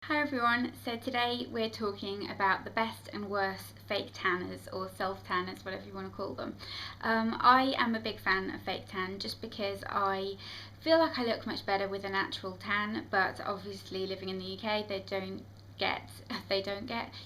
Hi everyone, so today we're talking about the best and worst fake tanners or self-tanners, whatever you want to call them. I am a big fan of fake tan just because I feel like I look much better with a natural tan, but obviously living in the UK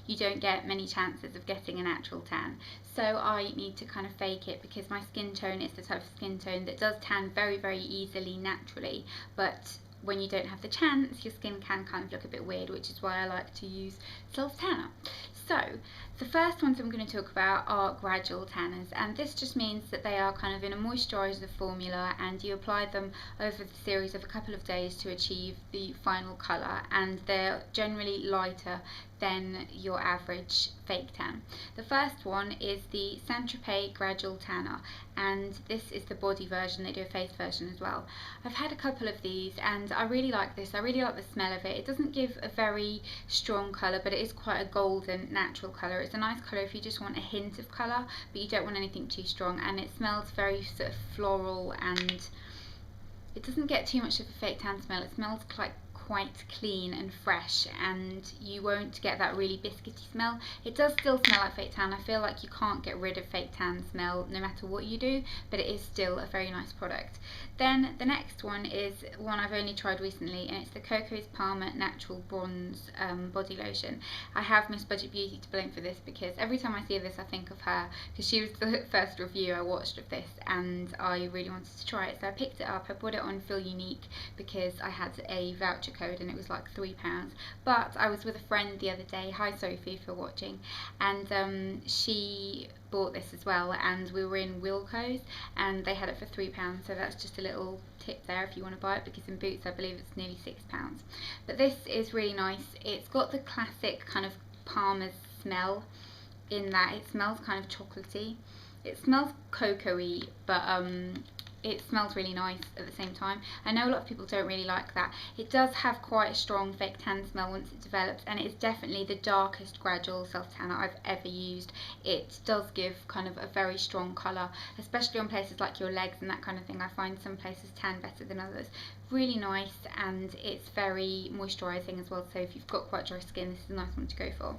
you don't get many chances of getting a natural tan. So I need to kind of fake it because my skin tone is the type of skin tone that does tan very easily naturally, but when you don't have the chance, your skin can kind of look a bit weird, which is why I like to use self-tanner. So the first ones I'm going to talk about are gradual tanners, and this just means that they are kind of in a moisturiser formula and you apply them over the series of a couple of days to achieve the final colour, and they're generally lighter than your average fake tan. The first one is the Tropez Gradual Tanner, and this is the body version. They do a face version as well. I've had a couple of these and I really like this. I really like the smell of it. It doesn't give a very strong colour, but it is quite a golden natural colour. It's a nice colour if you just want a hint of colour, but you don't want anything too strong, and it smells very sort of floral, and it doesn't get too much of a fake tan smell. It smells like quite clean and fresh, and you won't get that really biscuity smell. It does still smell like fake tan. I feel like you can't get rid of fake tan smell no matter what you do, but it is still a very nice product. Then the next one is one I've only tried recently, and it's the Cocos Palmer Natural Bronze Body Lotion. I have Miss Budget Beauty to blame for this because every time I see this I think of her, because she was the first review I watched of this and I really wanted to try it, so I picked it up. I bought it on Feel Unique because I had a voucher code and it was like £3. But I was with a friend the other day, hi Sophie if you're watching, and she bought this as well, and we were in Wilko's and they had it for £3, so that's just a little tip there if you want to buy it, because in Boots I believe it's nearly £6. But this is really nice. It's got the classic kind of Palmer's smell in that it smells kind of chocolatey. It smells cocoa-y, but it smells really nice at the same time. I know a lot of people don't really like that. It does have quite a strong fake tan smell once it develops, and it is definitely the darkest gradual self tanner I've ever used. It does give kind of a very strong colour, especially on places like your legs and that kind of thing. I find some places tan better than others. Really nice, and it's very moisturising as well, so if you've got quite dry skin, this is a nice one to go for.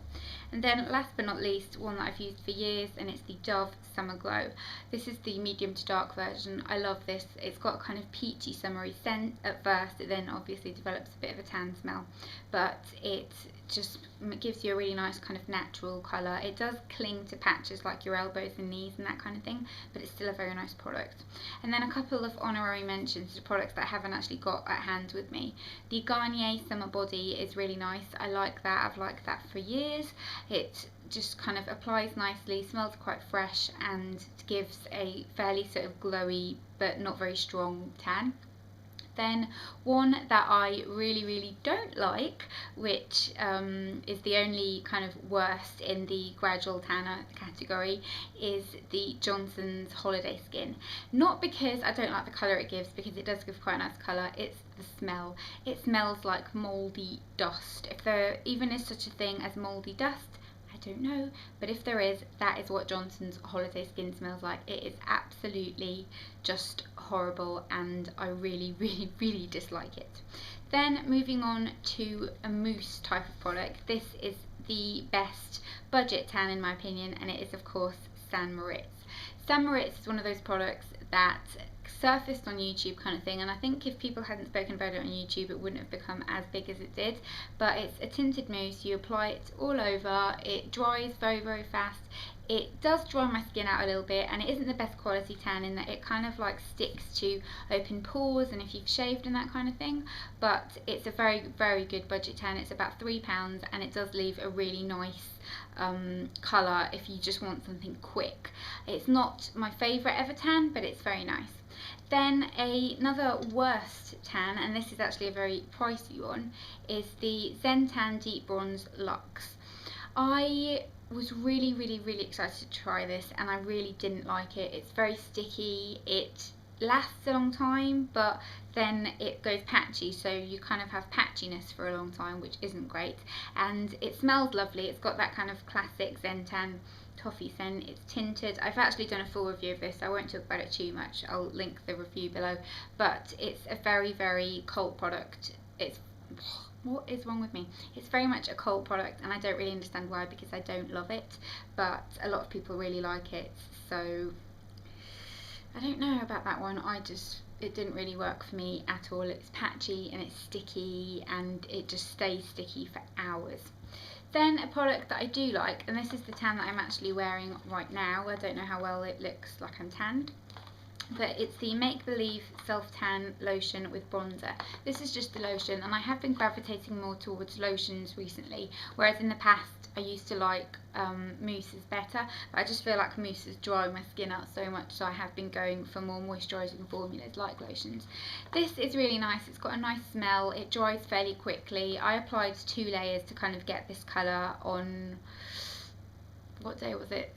And then last but not least, one that I've used for years, and it's the Dove Summer Glow. This is the medium to dark version. I love this. It's got a kind of peachy summery scent at first. It then obviously develops a bit of a tan smell, but it just gives you a really nice kind of natural colour. It does cling to patches like your elbows and knees and that kind of thing, but it's still a very nice product. And then a couple of honorary mentions to products that I haven't actually got at hand with me. The Garnier Summer Body is really nice. I like that. I've liked that for years. It just kind of applies nicely, smells quite fresh, and gives a fairly sort of glowy but not very strong tan. Then one that I really don't like, which is the only kind of worst in the gradual tanner category, is the Johnson's Holiday Skin. Not because I don't like the colour it gives, because it does give quite a nice colour, it's the smell. It smells like mouldy dust. If there even is such a thing as mouldy dust, I don't know, but if there is, that is what Johnson's Holiday Skin smells like. It is absolutely just horrible, and I really dislike it. Then moving on to a mousse type of product. This is the best budget tan in my opinion, and it is of course St. Moritz. St. Moritz is one of those products that surfaced on YouTube kind of thing, and I think if people hadn't spoken about it on YouTube it wouldn't have become as big as it did. But it's a tinted mousse. You apply it all over. It dries very fast. It does dry my skin out a little bit, and it isn't the best quality tan in that it kind of like sticks to open pores and if you've shaved and that kind of thing, but it's a very good budget tan. It's about £3, and it does leave a really nice colour if you just want something quick. It's not my favourite ever tan, but it's very nice. Then another worst tan, and this is actually a very pricey one, is the Zen Tan Deep Bronze Luxe. I was really excited to try this, and I really didn't like it. It's very sticky. It lasts a long time, but then it goes patchy, so you kind of have patchiness for a long time, which isn't great. And it smells lovely. It's got that kind of classic Zen Tan toffee scent. It's tinted. I've actually done a full review of this. I won't talk about it too much. I'll link the review below, but it's a very cult product. It's What is wrong with me? It's very much a cult product, and I don't really understand why, because I don't love it, but a lot of people really like it, so I don't know about that one. It didn't really work for me at all. It's patchy and it's sticky, and it just stays sticky for hours. Then a product that I do like, and this is the tan that I'm actually wearing right now. I don't know how well it looks like I'm tanned, but it's the Make Believe Self Tan Lotion with Bronzer. This is just the lotion, and I have been gravitating more towards lotions recently, whereas in the past I used to like mousses better, but I just feel like mousses dry my skin out so much, so I have been going for more moisturising formulas like lotions. This is really nice. It's got a nice smell. It dries fairly quickly. I applied 2 layers to kind of get this colour on, what day was it?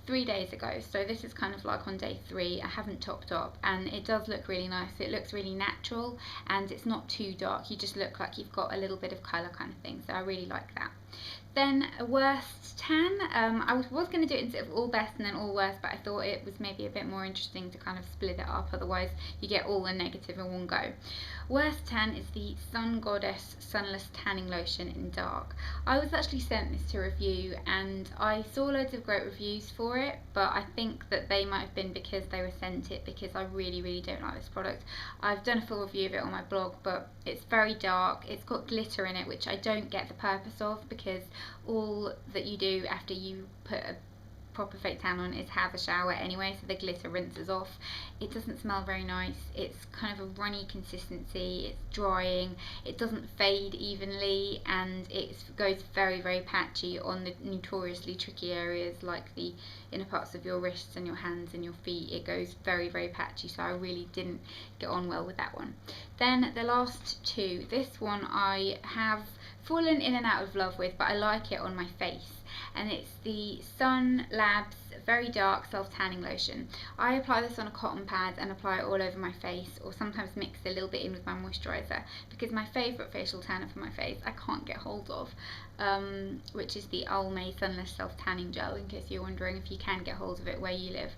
3 days ago, so this is kind of like on day 3. I haven't topped up, and it does look really nice. It looks really natural, and it's not too dark. You just look like you've got a little bit of colour kind of thing, so I really like that. Then a worst tan. I was going to do it instead of all best and then all worst, but I thought it was maybe a bit more interesting to kind of split it up, otherwise you get all the negative in one go. Worst tan is the Sun Goddess Sunless Tanning Lotion in dark. I was actually sent this to review, and I saw loads of great reviews for it, but I think that they might have been because they were sent it, because I really don't like this product. I've done a full review of it on my blog, but it's very dark. It's got glitter in it, which I don't get the purpose of, because all that you do after you put a proper fake tan on is have a shower anyway, so the glitter rinses off. It doesn't smell very nice. It's kind of a runny consistency. It's drying. It doesn't fade evenly, and it goes very patchy on the notoriously tricky areas like the inner parts of your wrists and your hands and your feet. It goes very patchy, so I really didn't get on well with that one. Then the last two. This one I have fallen in and out of love with, but I like it on my face, and it's the Sun Labs Very Dark Self Tanning Lotion. I apply this on a cotton pad and apply it all over my face, or sometimes mix a little bit in with my moisturiser, because my favourite facial tanner for my face I can't get hold of, which is the Almay Sunless Self Tanning Gel, in case you're wondering if you can get hold of it where you live.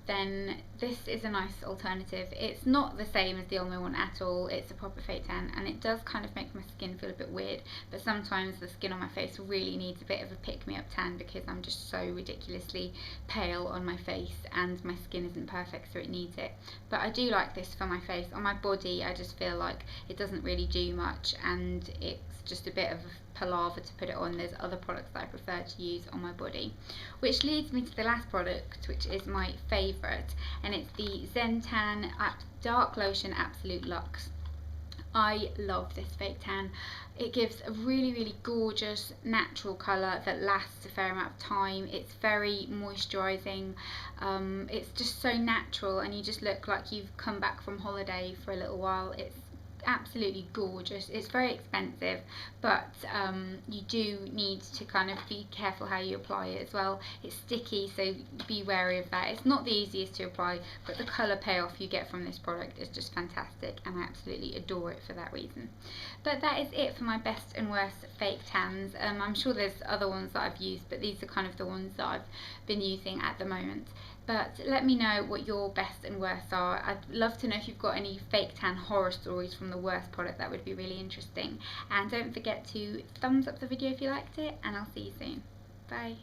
Then this is a nice alternative. It's not the same as the Almay one at all. It's a proper fake tan, and it does kind of make my skin feel a bit weird, but sometimes the skin on my face really needs a bit of a pick-me-up tan, because I'm just so ridiculously pale on my face and my skin isn't perfect, so it needs it. But I do like this for my face. On my body I just feel like it doesn't really do much, and it's just a bit of a palaver to put it on. There's other products that I prefer to use on my body, which leads me to the last product, which is my favourite, and it's the Zen Tan Dark Lotion Absolute Luxe. I love this fake tan. It gives a really gorgeous natural colour that lasts a fair amount of time. It's very moisturising. It's just so natural, and you just look like you've come back from holiday for a little while. It's absolutely gorgeous. It's very expensive, but you do need to kind of be careful how you apply it as well. It's sticky, so be wary of that. It's not the easiest to apply, but the colour payoff you get from this product is just fantastic, and I absolutely adore it for that reason. But that is it for my best and worst fake tans. I'm sure there's other ones that I've used, but these are kind of the ones that I've been using at the moment. But let me know what your best and worst are. I'd love to know if you've got any fake tan horror stories from the worst product. That would be really interesting. And don't forget to thumbs up the video if you liked it, and I'll see you soon. Bye.